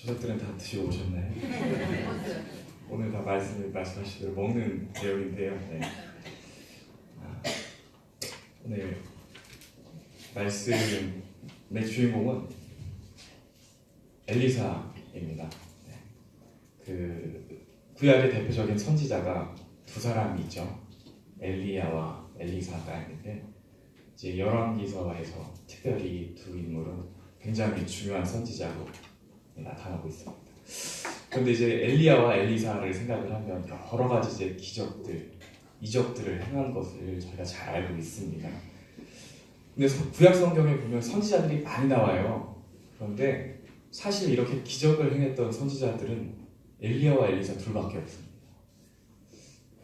저것들은 다 드시고 오셨나요? 오늘 다 말씀하신 대로 먹는 내용인데요. 네. 오늘 말씀의 주인공은 엘리사입니다. 네. 그 구약의 대표적인 선지자가 두 사람이 있죠. 엘리야와 엘리사가 있는데 이제 열왕기서에서 특별히 두 인물은 굉장히 중요한 선지자로 나타나고 있습니다. 그런데 이제 엘리야와 엘리사를 생각을 하면 여러 가지 이제 기적들, 이적들을 행한 것을 저희가 잘 알고 있습니다. 근데 구약 성경에 보면 선지자들이 많이 나와요. 그런데 사실 이렇게 기적을 행했던 선지자들은 엘리야와 엘리사 둘밖에 없습니다.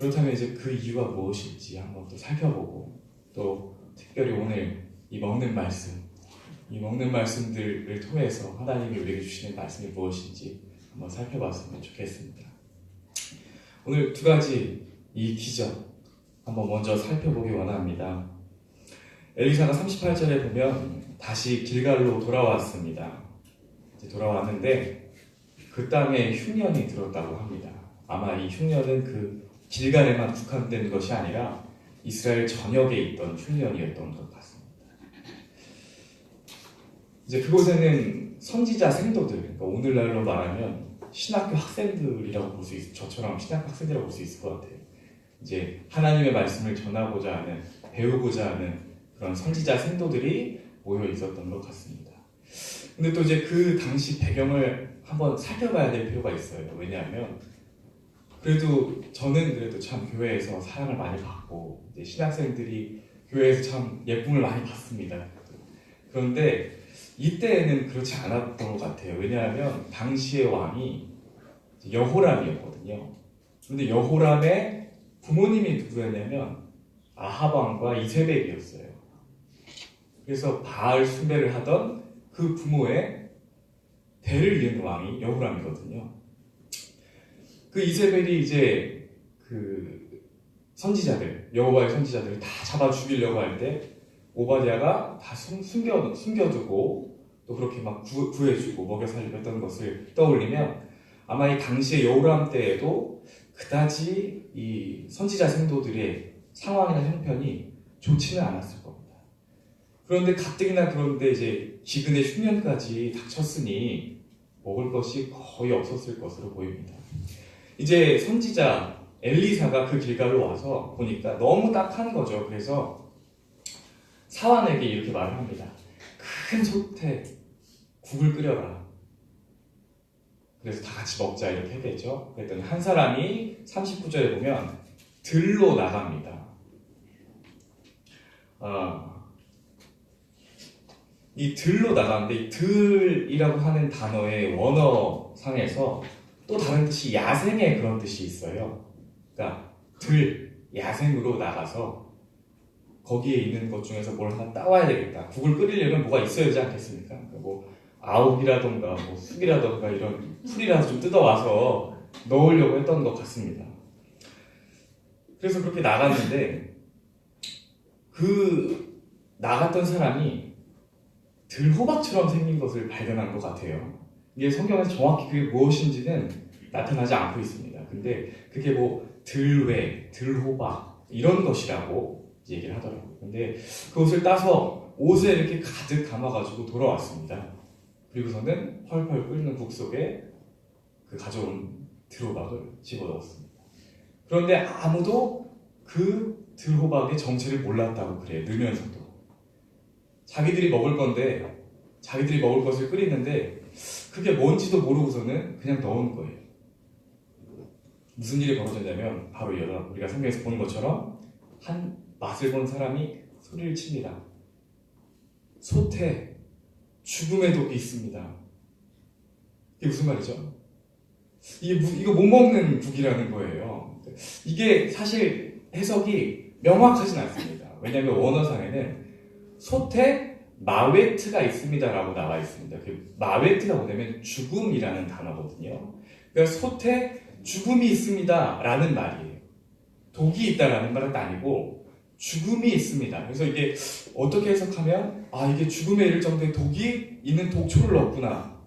그렇다면 이제 그 이유가 무엇일지 한번 또 살펴보고, 또 특별히 오늘 이 먹는 말씀들을 통해서 하나님이 우리에게 주시는 말씀이 무엇인지 한번 살펴봤으면 좋겠습니다. 오늘 두 가지 이 기적 한번 먼저 살펴보기 원합니다. 엘리사가 38절에 보면 다시 길갈로 돌아왔습니다. 돌아왔는데 그 땅에 흉년이 들었다고 합니다. 아마 이 흉년은 그 길갈에만 국한된 것이 아니라 이스라엘 전역에 있던 흉년이었던 것 같습니다. 이제 그곳에는 선지자 생도들, 그러니까 오늘날로 말하면 신학교 학생들이라고 볼 수 있어요. 저처럼 신학교 학생들이라고 볼 수 있을 것 같아요. 이제 하나님의 말씀을 전하고자 하는, 배우고자 하는 그런 선지자 생도들이 모여 있었던 것 같습니다. 근데 또 이제 그 당시 배경을 한번 살펴봐야 될 필요가 있어요. 왜냐하면 저는 참 교회에서 사랑을 많이 받고 이제 신학생들이 교회에서 참 예쁨을 많이 받습니다. 그런데 이때에는 그렇지 않았던 것 같아요. 왜냐하면 당시의 왕이 여호람이었거든요. 그런데 여호람의 부모님이 누구였냐면 아합 왕과 이세벨이었어요. 그래서 바알 숭배를 하던 그 부모의 대를 이은 왕이 여호람이거든요. 그 이세벨이 이제 그 선지자들, 여호와의 선지자들을 다 잡아 죽이려고 할 때 오바댜가 다 숨겨두고 또 그렇게 막 구해주고 먹여 살리고 했던 것을 떠올리면 아마 이 당시의 여호람 때에도 그다지 이 선지자 생도들의 상황이나 형편이 좋지는 않았을 겁니다. 그런데 가뜩이나 그런데 이제 기근의 흉년까지 닥쳤으니 먹을 것이 거의 없었을 것으로 보입니다. 이제 선지자 엘리사가 그 길갈로 와서 보니까 너무 딱한 거죠. 그래서 사환에게 이렇게 말을 합니다. 큰 솥에 국을 끓여라. 그래서 다 같이 먹자 이렇게 했겠죠. 그랬더니 한 사람이 39절에 보면 들로 나갑니다. 이 들로 나가는데 이 들이라고 하는 단어의 원어상에서 또 다른 뜻이 야생의 그런 뜻이 있어요. 그러니까 야생으로 나가서 거기에 있는 것 중에서 뭘 하나 따와야 되겠다. 국을 끓이려면 뭐가 있어야 되지 않겠습니까? 그러니까 뭐 아욱이라던가 뭐 쑥이라던가 이런 풀이라도 좀 뜯어와서 넣으려고 했던 것 같습니다. 그래서 그렇게 나갔는데 그 나갔던 사람이 들호박처럼 생긴 것을 발견한 것 같아요. 이게 성경에서 정확히 그게 무엇인지는 나타나지 않고 있습니다. 근데 그게 뭐 들외, 들호박 이런 것이라고 얘기를 하더라고요. 근데 그것을 따서 옷에 이렇게 가득 담아가지고 돌아왔습니다. 그리고서는 펄펄 끓는 국 속에 그 가져온 들호박을 집어넣었습니다. 그런데 아무도 그 들호박의 정체를 몰랐다고 그래요. 넣으면서도. 자기들이 먹을 건데 자기들이 먹을 것을 끓이는데 그게 뭔지도 모르고서는 그냥 넣은 거예요. 무슨 일이 벌어졌냐면 바로 우리가 성경에서 보는 것처럼 한 맛을 본 사람이 소리를 칩니다. 솥에 죽음의 독이 있습니다. 이게 무슨 말이죠? 이거 못 먹는 국이라는 거예요. 이게 사실 해석이 명확하진 않습니다. 왜냐하면 원어상에는 솥에 마웨트가 있습니다라고 나와 있습니다. 그 마웨트가 뭐냐면 죽음이라는 단어거든요. 그러니까 솥에 죽음이 있습니다라는 말이에요. 독이 있다라는 말은 아니고 죽음이 있습니다. 그래서 이게 어떻게 해석하면 이게 죽음에 이를 정도의 독이 있는 독초를 넣었구나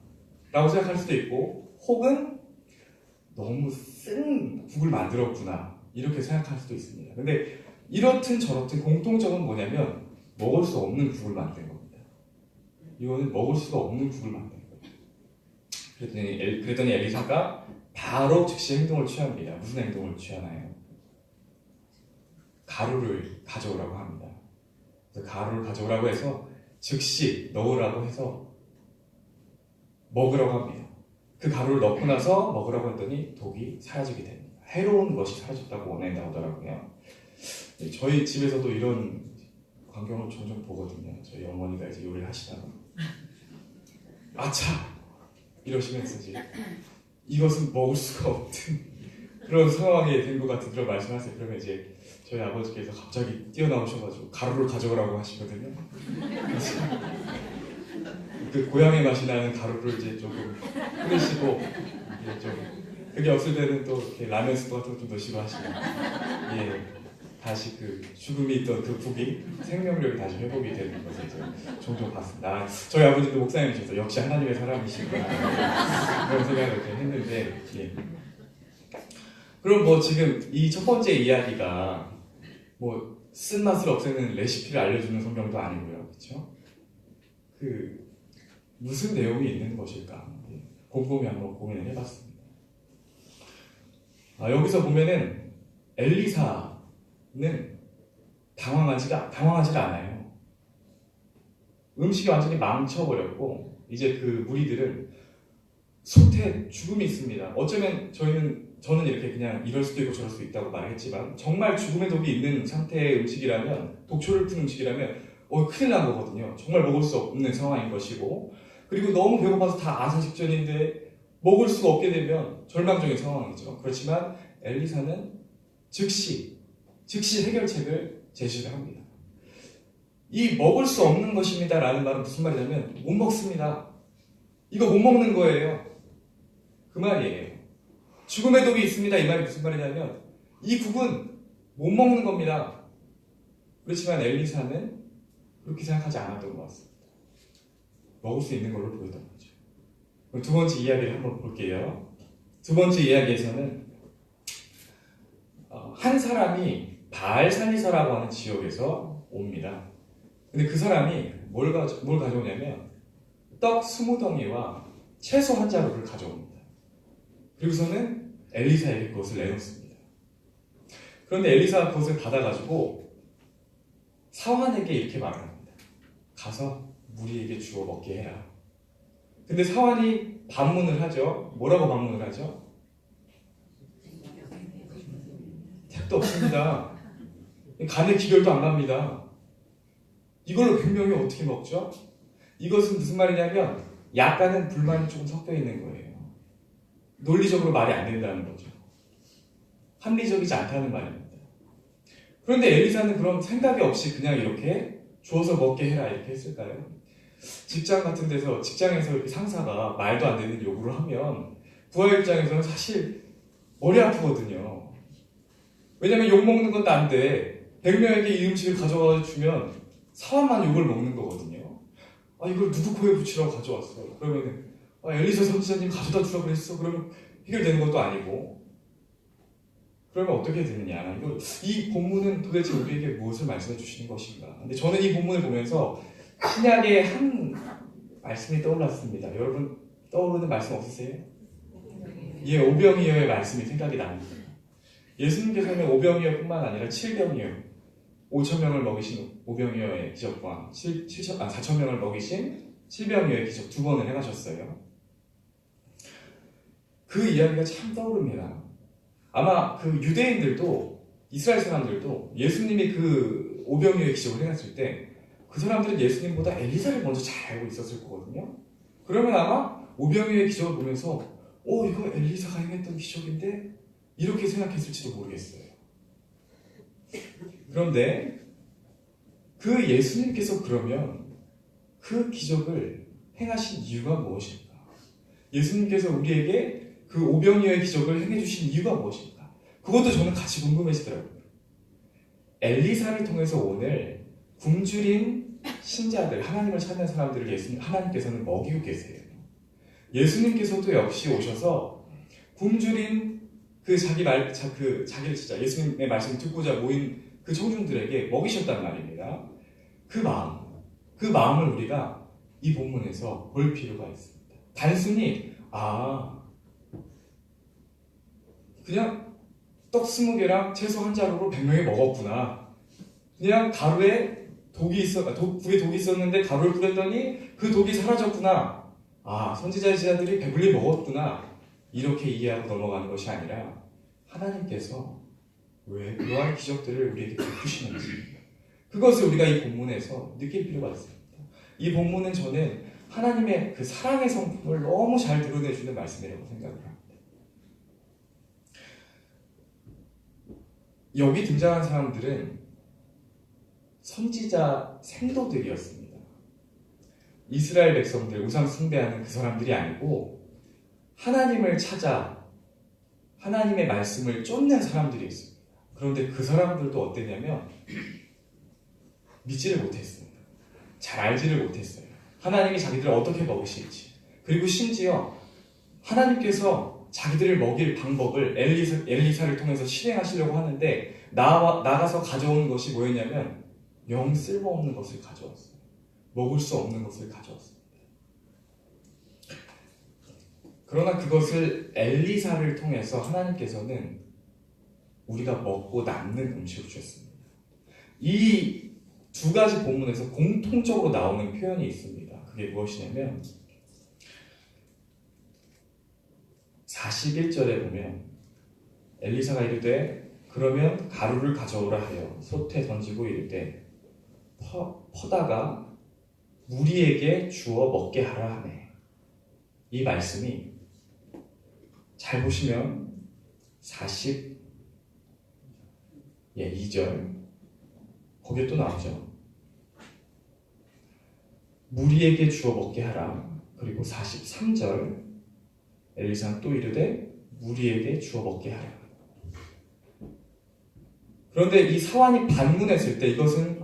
라고 생각할 수도 있고, 혹은 너무 쓴 국을 만들었구나 이렇게 생각할 수도 있습니다. 근데 이렇든 저렇든 공통점은 뭐냐면 먹을 수 없는 국을 만든 겁니다. 이거는 먹을 수가 없는 국을 만든 거예요. 그랬더니 엘리사가 바로 즉시 행동을 취합니다. 무슨 행동을 취하나요? 가루를 가져오라고 합니다. 그래서 가루를 가져오라고 해서 즉시 넣으라고 해서 먹으라고 합니다. 그 가루를 넣고 나서 먹으라고 했더니 독이 사라지게 됩니다. 해로운 것이 사라졌다고 원에 나오더라고요. 저희 집에서도 이런 광경을 종종 보거든요. 저희 어머니가 이제 요리를 하시다가 아차! 이러시면서 이제 이것은 먹을 수가 없는 그런 상황이 된 것 같은 말씀하세요. 그러면 이제 저희 아버지께서 갑자기 뛰어나오셔가지고 가루를 가져오라고 하시거든요. 그 고향의 맛이 나는 가루를 이제 조금 뿌리시고 이제 좀 그게 없을 때는 또 이렇게 라면 스프 같은 거 좀 넣으시고 하시면 다시 그 죽음이 있던 그 국이 생명력이 다시 회복이 되는 것을 이제 종종 봤습니다. 저희 아버지도 목사님이셔서 역시 하나님의 사람이시구나 그런 생각을 이렇게 했는데 그럼 뭐 지금 이 첫 번째 이야기가 뭐 쓴맛을 없애는 레시피를 알려주는 성경도 아니고요, 그렇죠? 그 무슨 내용이 있는 것일까 곰곰이 한번 고민을 해봤습니다. 여기서 보면은 엘리사는 당황하지가 않아요. 음식이 완전히 망쳐버렸고 이제 그 무리들은 소태 죽음이 있습니다. 어쩌면 저는 이렇게 그냥 이럴 수도 있고 저럴 수도 있다고 말했지만 정말 죽음의 독이 있는 상태의 음식이라면 독초를 푼 음식이라면 큰일 난 거거든요. 정말 먹을 수 없는 상황인 것이고 그리고 너무 배고파서 다 아사 직전인데 먹을 수가 없게 되면 절망적인 상황이죠. 그렇지만 엘리사는 즉시 해결책을 제시를 합니다. 이 먹을 수 없는 것입니다 라는 말은 무슨 말이냐면 못 먹습니다. 이거 못 먹는 거예요. 그 말이에요. 죽음의 독이 있습니다. 이 말이 무슨 말이냐면 이 국은 못 먹는 겁니다. 그렇지만 엘리사는 그렇게 생각하지 않았던 것 같습니다. 먹을 수 있는 걸로 보였던 거죠. 그럼 두 번째 이야기를 한번 볼게요. 두 번째 이야기에서는 한 사람이 바알살리사라고 하는 지역에서 옵니다. 근데 그 사람이 뭘 가져오냐면 떡 20덩이와 채소 한 자루를 가져옵니다. 그리고서는 엘리사에게 그것을 내놓습니다. 그런데 엘리사가 그것을 받아가지고 사환에게 이렇게 말합니다. 가서 무리에게 주어 먹게 해라. 근데 사환이 반문을 하죠. 뭐라고 반문을 하죠? 택도 없습니다. 간에 기별도 안 갑니다. 이걸로 100명이 어떻게 먹죠? 이것은 무슨 말이냐면 약간은 불만이 조금 섞여 있는 거예요. 논리적으로 말이 안 된다는 거죠. 합리적이지 않다는 말입니다. 그런데 엘리사는 그럼 생각이 없이 그냥 이렇게 주어서 먹게 해라 이렇게 했을까요? 직장에서 이렇게 상사가 말도 안 되는 요구를 하면 부하 입장에서는 사실 머리 아프거든요. 왜냐면 욕 먹는 것도 안 돼. 100명에게 이 음식을 가져와 주면 사람만 욕을 먹는 거거든요. 이걸 누구 코에 붙이라고 가져왔어. 그러면은 엘리사 선지자님 가져다 주라고 그랬어. 그러면 해결되는 것도 아니고. 그러면 어떻게 되느냐. 이 본문은 도대체 우리에게 무엇을 말씀해 주시는 것인가. 근데 저는 이 본문을 보면서 신약의 한 말씀이 떠올랐습니다. 여러분 떠오르는 말씀 없으세요? 오병이어의 말씀이 생각이 납니다. 예수님께서는 오병이어뿐만 아니라 7병이어 5,000명을 먹이신 오병이어의 기적과 4,000명을 먹이신 7병이어의 기적 두 번을 행하셨어요. 그 이야기가 참 떠오릅니다. 아마 그 유대인들도 이스라엘 사람들도 예수님이 그 오병이어의 기적을 행했을 때 그 사람들은 예수님보다 엘리사를 먼저 잘 알고 있었을 거거든요. 그러면 아마 오병이어의 기적을 보면서 이거 엘리사가 행했던 기적인데 이렇게 생각했을지도 모르겠어요. 그런데 그 예수님께서 그러면 그 기적을 행하신 이유가 무엇일까? 예수님께서 우리에게 그 오병이어의 기적을 행해주신 이유가 무엇일까? 그것도 저는 같이 궁금해지더라고요. 엘리사를 통해서 오늘 굶주린 신자들, 하나님을 찾는 사람들을 하나님께서는 먹이고 계세요. 예수님께서도 역시 오셔서 굶주린 자기를 진짜 예수님의 말씀을 듣고자 모인 그 청중들에게 먹이셨단 말입니다. 그 마음을 우리가 이 본문에서 볼 필요가 있습니다. 단순히 그냥 떡 20개랑 채소 한 자루로 100명이 먹었구나. 그냥 가루에 국에 독이 있었는데 가루를 뿌렸더니 그 독이 사라졌구나. 선지자의 제자들이 배불리 먹었구나. 이렇게 이해하고 넘어가는 것이 아니라 하나님께서 왜 그러한 기적들을 우리에게 베푸시는지 그것을 우리가 이 본문에서 느낄 필요가 있습니다. 이 본문은 저는 하나님의 그 사랑의 성품을 너무 잘 드러내주는 말씀이라고 생각을 합니다. 여기 등장한 사람들은 선지자 생도들이었습니다. 이스라엘 백성들, 우상 숭배하는 그 사람들이 아니고 하나님을 찾아 하나님의 말씀을 쫓는 사람들이었습니다. 그런데 그 사람들도 어땠냐면 믿지를 못했습니다. 잘 알지를 못했어요. 하나님이 자기들을 어떻게 먹으실지. 그리고 심지어 하나님께서 자기들을 먹일 방법을 엘리사를 통해서 실행하시려고 하는데 나가서 가져온 것이 뭐였냐면 영 쓸모없는 것을 가져왔어요. 먹을 수 없는 것을 가져왔습니다. 그러나 그것을 엘리사를 통해서 하나님께서는 우리가 먹고 남는 음식을 주셨습니다. 이 두 가지 본문에서 공통적으로 나오는 표현이 있습니다. 그게 무엇이냐면 41절에 보면 엘리사가 이르되 그러면 가루를 가져오라 하여 솥에 던지고 이르되 퍼다가 무리에게 주어 먹게 하라 하네. 이 말씀이 잘 보시면 2절 거기에 또 나오죠. 무리에게 주어 먹게 하라. 그리고 43절 엘리사는 또 이르되 무리에게 주어 먹게 하라. 그런데 이 사환이 반문했을 때 이것은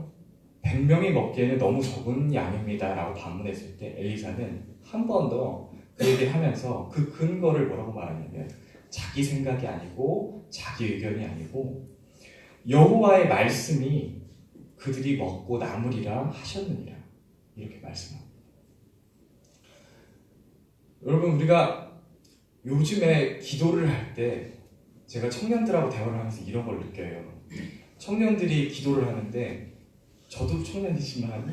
100명이 먹기에는 너무 적은 양입니다 라고 반문했을 때 엘리사는 한 번 더 그에게 하면서 그 근거를 뭐라고 말하냐면 자기 생각이 아니고 자기 의견이 아니고 여호와의 말씀이 그들이 먹고 남으리라 하셨느니라 이렇게 말씀합니다. 여러분 우리가 요즘에 기도를 할 때 제가 청년들하고 대화를 하면서 이런 걸 느껴요. 청년들이 기도를 하는데 저도 청년이지만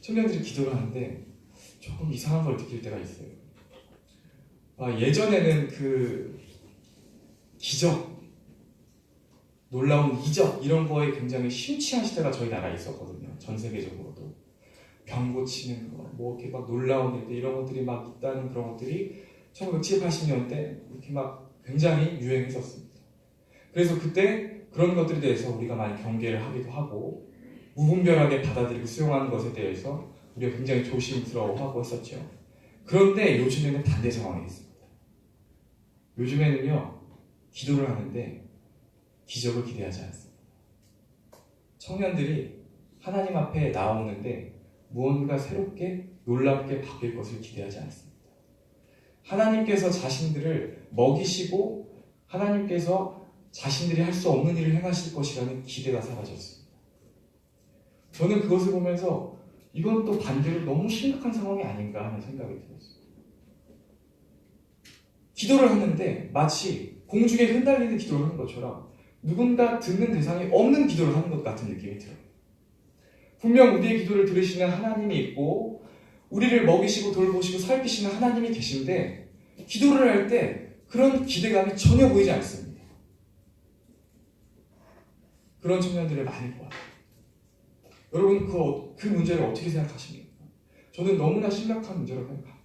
청년들이 기도를 하는데 조금 이상한 걸 느낄 때가 있어요. 예전에는 그 기적, 놀라운 이적 이런 거에 굉장히 심취한 시대가 저희 나라에 있었거든요. 전 세계적으로도 병 고치는 거, 뭐 이렇게 막 놀라운 일들 이런 것들이 막 있다는 그런 것들이 1970, 80년대 이렇게 막 굉장히 유행했었습니다. 그래서 그때 그런 것들에 대해서 우리가 많이 경계를 하기도 하고 무분별하게 받아들이고 수용하는 것에 대해서 우리가 굉장히 조심스러워하고 했었죠. 그런데 요즘에는 반대 상황이 있습니다. 요즘에는요 기도를 하는데 기적을 기대하지 않습니다. 청년들이 하나님 앞에 나오는데 무언가 새롭게 놀랍게 바뀔 것을 기대하지 않습니다. 하나님께서 자신들을 먹이시고 하나님께서 자신들이 할 수 없는 일을 행하실 것이라는 기대가 사라졌습니다. 저는 그것을 보면서 이건 또 반대로 너무 심각한 상황이 아닌가 하는 생각이 들었어요. 기도를 하는데 마치 공중에 흩날리는 기도를 하는 것처럼 누군가 듣는 대상이 없는 기도를 하는 것 같은 느낌이 들어요. 분명 우리의 기도를 들으시는 하나님이 있고 우리를 먹이시고 돌보시고 살피시는 하나님이 계신데 기도를 할 때 그런 기대감이 전혀 보이지 않습니다. 그런 청년들을 많이 보아요. 여러분 그 문제를 어떻게 생각하십니까? 저는 너무나 심각한 문제라고 생각합니다.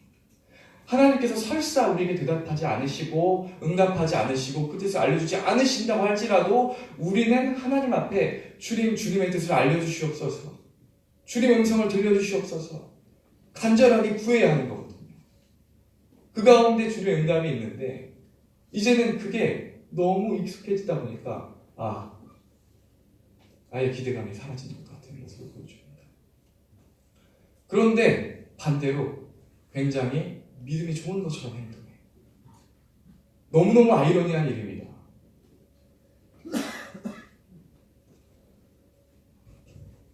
하나님께서 설사 우리에게 대답하지 않으시고 응답하지 않으시고 그 뜻을 알려주지 않으신다고 할지라도 우리는 하나님 앞에 주님의 뜻을 알려주시옵소서, 주님의 음성을 들려주시옵소서 간절하게 구해야 하는 거거든요. 그 가운데 주님의 응답이 있는데 이제는 그게 너무 익숙해지다 보니까 아예 기대감이 사라지는 것 같은 모습을 보여줍니다. 그런데 반대로 굉장히 믿음이 좋은 것처럼 행동해. 너무너무 아이러니한 일입니다.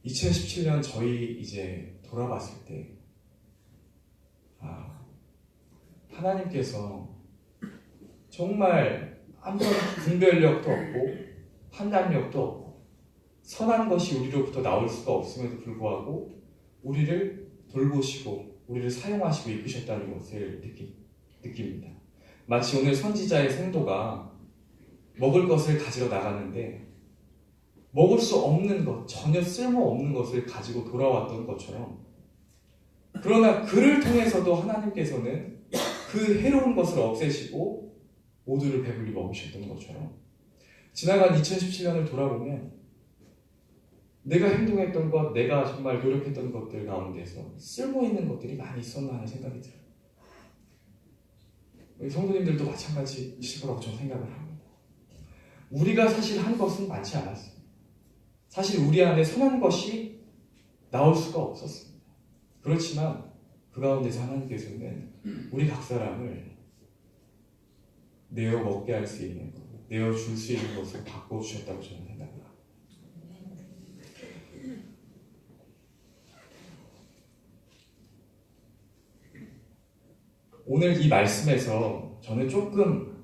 2017년 저희 이제 돌아봤을 때 하나님께서 정말 아무런 분별력도 없고 판단력도 없고 선한 것이 우리로부터 나올 수가 없음에도 불구하고 우리를 돌보시고 우리를 사용하시고 이끄셨다는 것을 느낍니다. 마치 오늘 선지자의 생도가 먹을 것을 가지러 나가는데 먹을 수 없는 것, 전혀 쓸모없는 것을 가지고 돌아왔던 것처럼, 그러나 그를 통해서도 하나님께서는 그 해로운 것을 없애시고 모두를 배불리 먹으셨던 것처럼 지나간 2017년을 돌아보면 내가 행동했던 것, 내가 정말 노력했던 것들 가운데서 쓸모있는 것들이 많이 있었나 하는 생각이 들어요. 우리 성도님들도 마찬가지이실 거라고 저는 생각을 합니다. 우리가 사실 한 것은 많지 않았습니다. 사실 우리 안에 선한 것이 나올 수가 없었습니다. 그렇지만 그 가운데서 하나님께서는 우리 각 사람을 내어 먹게 할 수 있는 것, 내어 줄 수 있는 것을 바꿔주셨다고 저는 생각을 합니다. 오늘 이 말씀에서 저는 조금은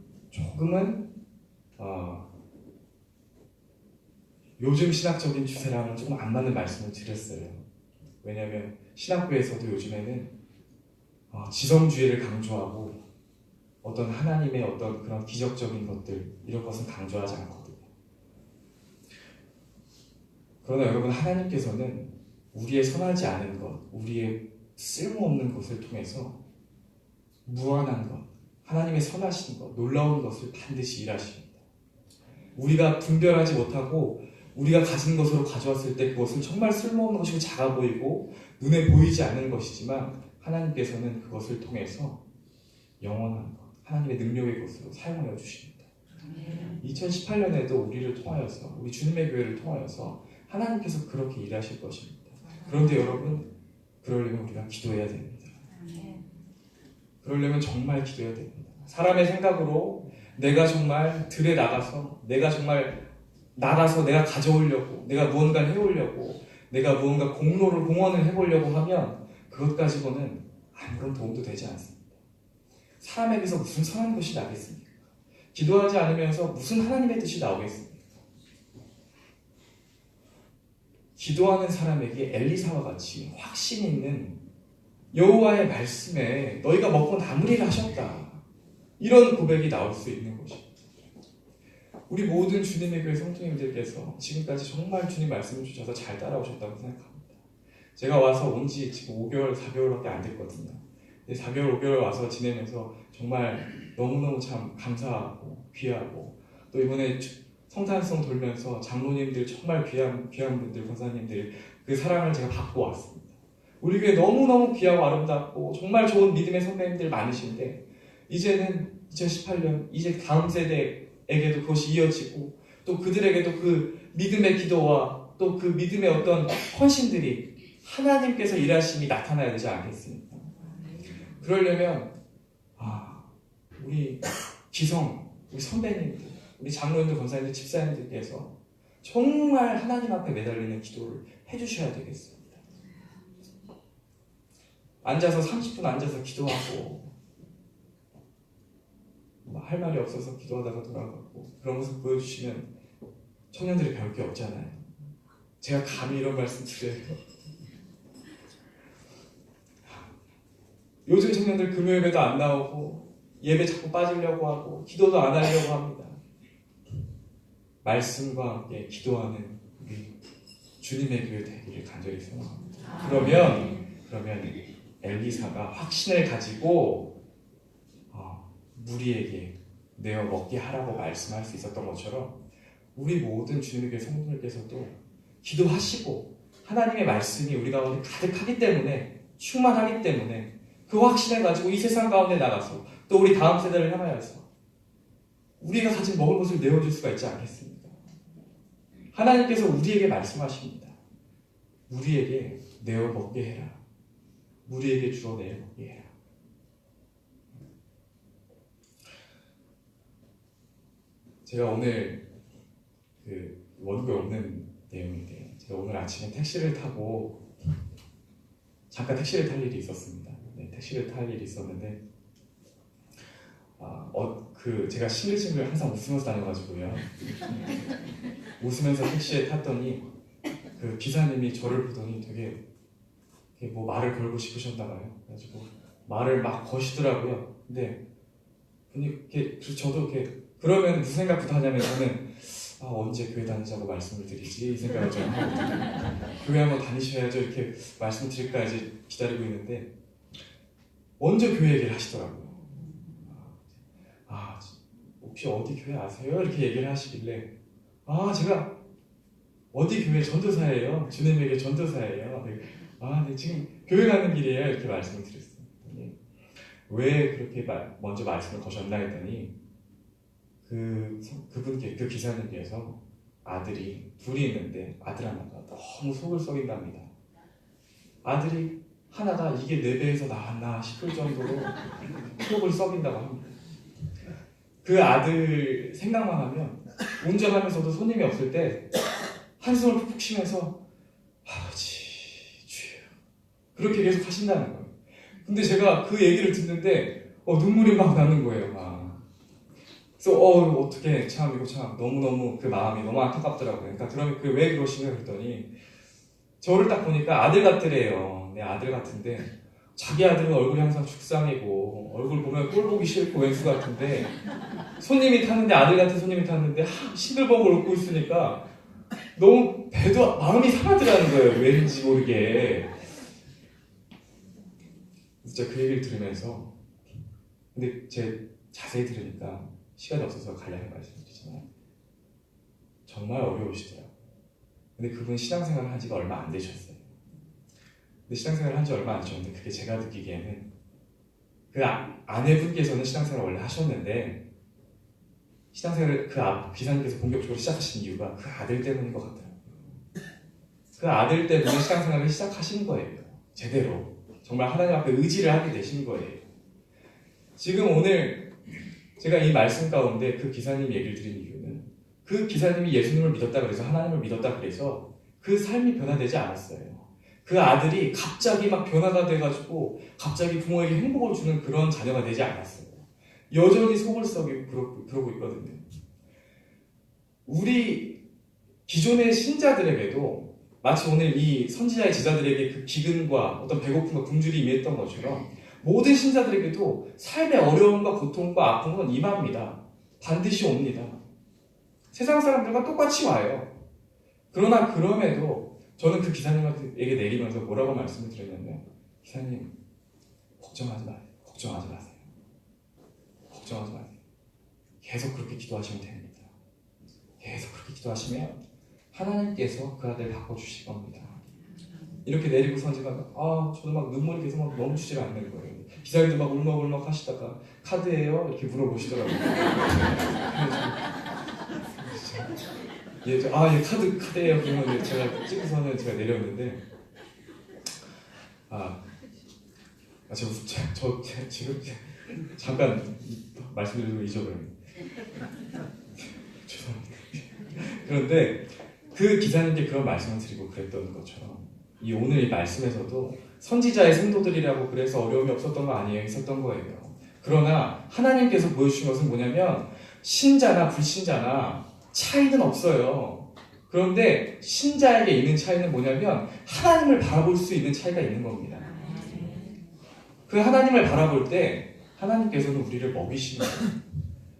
요즘 신학적인 추세랑은 조금 안 맞는 말씀을 드렸어요. 왜냐하면 신학교에서도 요즘에는 지성주의를 강조하고 어떤 하나님의 어떤 그런 기적적인 것들, 이런 것은 강조하지 않거든요. 그러나 여러분, 하나님께서는 우리의 선하지 않은 것, 우리의 쓸모없는 것을 통해서 무한한 것, 하나님의 선하신 것, 놀라운 것을 반드시 일하십니다. 우리가 분별하지 못하고 우리가 가진 것으로 가져왔을 때 그것은 정말 쓸모없는 것이고 작아 보이고 눈에 보이지 않는 것이지만 하나님께서는 그것을 통해서 영원한 것, 하나님의 능력의 것으로 사용하여 주십니다. 2018년에도 우리를 통하여서, 우리 주님의 교회를 통하여서 하나님께서 그렇게 일하실 것입니다. 그런데 여러분, 그러려면 우리가 기도해야 됩니다. 그러려면 정말 기도해야 됩니다. 사람의 생각으로 내가 정말 들에 나가서 내가 가져오려고, 내가 무언가를 해오려고, 내가 무언가 공헌을 해보려고 하면 그것 가지고는 아무런 도움도 되지 않습니다. 사람에게서 무슨 선한 것이 나겠습니까? 기도하지 않으면서 무슨 하나님의 뜻이 나오겠습니까? 기도하는 사람에게 엘리사와 같이 확신 있는 여호와의 말씀에 너희가 먹고 나무리를 하셨다, 이런 고백이 나올 수 있는 것입니다. 우리 모든 주님의 교회 성도님들께서 지금까지 정말 주님 말씀을 주셔서 잘 따라오셨다고 생각합니다. 제가 와서 온 지 지금 5개월, 4개월밖에 안 됐거든요. 4개월, 5개월 와서 지내면서 정말 너무너무 참 감사하고 귀하고, 또 이번에 성탄성 돌면서 장로님들 정말 귀한 분들, 권사님들 그 사랑을 제가 받고 왔습니다. 우리 교회 너무너무 귀하고 아름답고 정말 좋은 믿음의 선배님들 많으신데, 이제는 2018년 이제 다음 세대에게도 그것이 이어지고 또 그들에게도 그 믿음의 기도와 또 그 믿음의 어떤 헌신들이 하나님께서 일하심이 나타나야 되지 않겠습니까? 그러려면 우리 우리 선배님들, 우리 장로님들, 권사님들, 집사님들께서 정말 하나님 앞에 매달리는 기도를 해주셔야 되겠습니다. 앉아서 30분 앉아서 기도하고 할 말이 없어서 기도하다가 돌아가고 그런 모습 보여주시면 청년들이 배울 게 없잖아요. 제가 감히 이런 말씀 드려요. 요즘 청년들 금요예배도 안 나오고 예배 자꾸 빠지려고 하고 기도도 안 하려고 합니다. 말씀과 함께 기도하는 우리 주님의 교회 되기를 간절히 소망합니다. 그러면 엘리사가 확신을 가지고 무리에게 내어 먹게 하라고 말씀할 수 있었던 것처럼 우리 모든 주님의 교회 성도들께서도 기도하시고 하나님의 말씀이 우리 가운데 가득하기 때문에, 충만하기 때문에 그 확신을 가지고 이 세상 가운데 나가서 또 우리 다음 세대를 향하여서 우리가 가진 먹을 것을 내어줄 수가 있지 않겠습니까? 하나님께서 우리에게 말씀하십니다. 우리에게 내어 먹게 해라. 우리에게 주어 내어 먹게 해라. 제가 오늘 그 원고에 없는 내용인데 제가 오늘 아침에 택시를 타고 잠깐 택시를 탈 일이 있었습니다. 네, 택시를 탈 일이 있었는데 제가 싱글싱글 항상 웃으면서 다녀가지고요. 웃으면서 택시에 탔더니 그 기사님이 저를 보더니 되게 뭐 말을 걸고 싶으셨나봐요. 그래가지고 말을 막 거시더라고요. 근데 저도 그러면 무슨 생각부터 하냐면 저는 언제 교회 다니자고 말씀을 드리지 이 생각을 좀 하거든요. 교회 한번 다니셔야죠 이렇게 말씀 드릴까지 기다리고 있는데 먼저 교회 얘기를 하시더라고요. 혹시 어디 교회 아세요? 이렇게 얘기를 하시길래 제가 어디 교회 전도사예요. 주님에게 전도사예요. 네, 지금 교회 가는 길이에요. 이렇게 말씀을 드렸어요. 왜 그렇게 먼저 말씀을 거셨나 했더니 그분께 그 기사님께서 아들이 둘이 있는데 아들 하나가 너무 속을 썩인답니다. 아들이 하나가 이게 내 배에서 나왔나 싶을 정도로 속을 썩인다고 합니다. 그 아들 생각만 하면 운전하면서도 손님이 없을 때 한숨을 푹푹 쉬면서 아버지 주여 그렇게 계속 하신다는 거예요. 근데 제가 그 얘기를 듣는데 눈물이 막 나는 거예요. 그래서 어떻게 참 이거 참 너무너무 그 마음이 너무 안타깝더라고요. 그러니까 그러면 왜 그러시냐 그랬더니 저를 딱 보니까 아들 같더래요. 내 아들 같은데 자기 아들은 얼굴이 항상 죽상이고 얼굴 보면 꼴 보기 싫고 왼수 같은데 손님이 탔는데 아들 같은 손님이 탔는데 싱글벙글 웃고 있으니까 너무 배도 마음이 상하더라는 거예요. 왠지 모르게. 진짜 그 얘기를 들으면서 근데 제 자세히 들으니까 시간이 없어서 간략히 말씀드리지만 정말 어려우시더라고요. 근데 그분 신앙생활을 한 지가 얼마 안 되셨어요. 근데 신앙생활을 한 지 얼마 안 되셨는데 그게 제가 느끼기에는 그 아내분께서는 신앙생활을 원래 하셨는데 신앙생활을 기사님께서 본격적으로 시작하신 이유가 그 아들 때문인 것 같더라고요. 그 아들 때문에 신앙생활을 시작하신 거예요. 제대로. 정말 하나님 앞에 의지를 하게 되신 거예요. 지금 오늘 제가 이 말씀 가운데 그 기사님 얘기를 드린 이유는 그 기사님이 예수님을 믿었다 그래서 하나님을 믿었다 그래서 그 삶이 변화되지 않았어요. 그 아들이 갑자기 막 변화가 돼가지고 갑자기 부모에게 행복을 주는 그런 자녀가 되지 않았어요. 여전히 속을 썩이고 그러고 있거든요. 우리 기존의 신자들에게도 마치 오늘 이 선지자의 제자들에게 그 기근과 어떤 배고픔과 굶주림이 임했던 것처럼 모든 신자들에게도 삶의 어려움과 고통과 아픔은 임합니다. 반드시 옵니다. 세상 사람들과 똑같이 와요. 그러나 그럼에도 저는 그 기사님에게 내리면서 뭐라고 말씀을 드렸냐면 기사님 걱정하지 마세요. 걱정하지 마세요. 걱정하지 마세요. 계속 그렇게 기도하시면 됩니다. 계속 그렇게 기도하시면 하나님께서 그 아들 바꿔주실 겁니다. 이렇게 내리고서 제가 저도 막 눈물이 계속 막 멈추질 않는 거예요. 기사님도 막 울먹울먹 하시다가 카드예요? 이렇게 물어보시더라고요. 예, 카드예요. 그러면 제가 찍고서는 제가 내렸는데 저 지금 잠깐 말씀드리고 잊어버렸네요. 죄송합니다. 그런데 그 기사님께 그런 말씀을 드리고 그랬던 것처럼 오늘 이 말씀에서도 선지자의 생도들이라고 그래서 어려움이 없었던 거 아니에요? 있었던 거예요. 그러나 하나님께서 보여주신 것은 뭐냐면 신자나 불신자나 차이는 없어요. 그런데 신자에게 있는 차이는 뭐냐면 하나님을 바라볼 수 있는 차이가 있는 겁니다. 그 하나님을 바라볼 때 하나님께서는 우리를 먹이시는 거예요.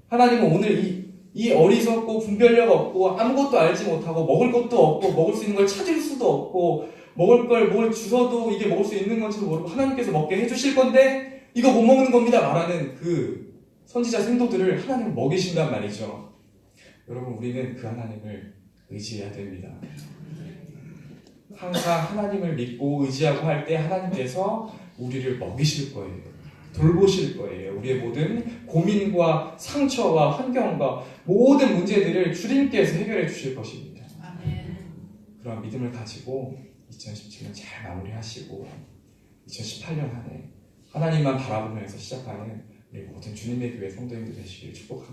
하나님은 오늘 이 어리석고 분별력 없고 아무것도 알지 못하고 먹을 것도 없고 먹을 수 있는 걸 찾을 수도 없고 먹을 걸 뭘 주셔도 이게 먹을 수 있는 건지도 모르고 하나님께서 먹게 해주실 건데 이거 못 먹는 겁니다 말하는 그 선지자 생도들을 하나님은 먹이신단 말이죠. 여러분 우리는 그 하나님을 의지해야 됩니다. 항상 하나님을 믿고 의지하고 할 때 하나님께서 우리를 먹이실 거예요. 돌보실 거예요. 우리의 모든 고민과 상처와 환경과 모든 문제들을 주님께서 해결해 주실 것입니다. 그런 믿음을 가지고 2017년 잘 마무리하시고 2018년 한 해 하나님만 바라보면서 시작하는 우리 모든 주님의 교회 성도님들 되시길 축복합니다.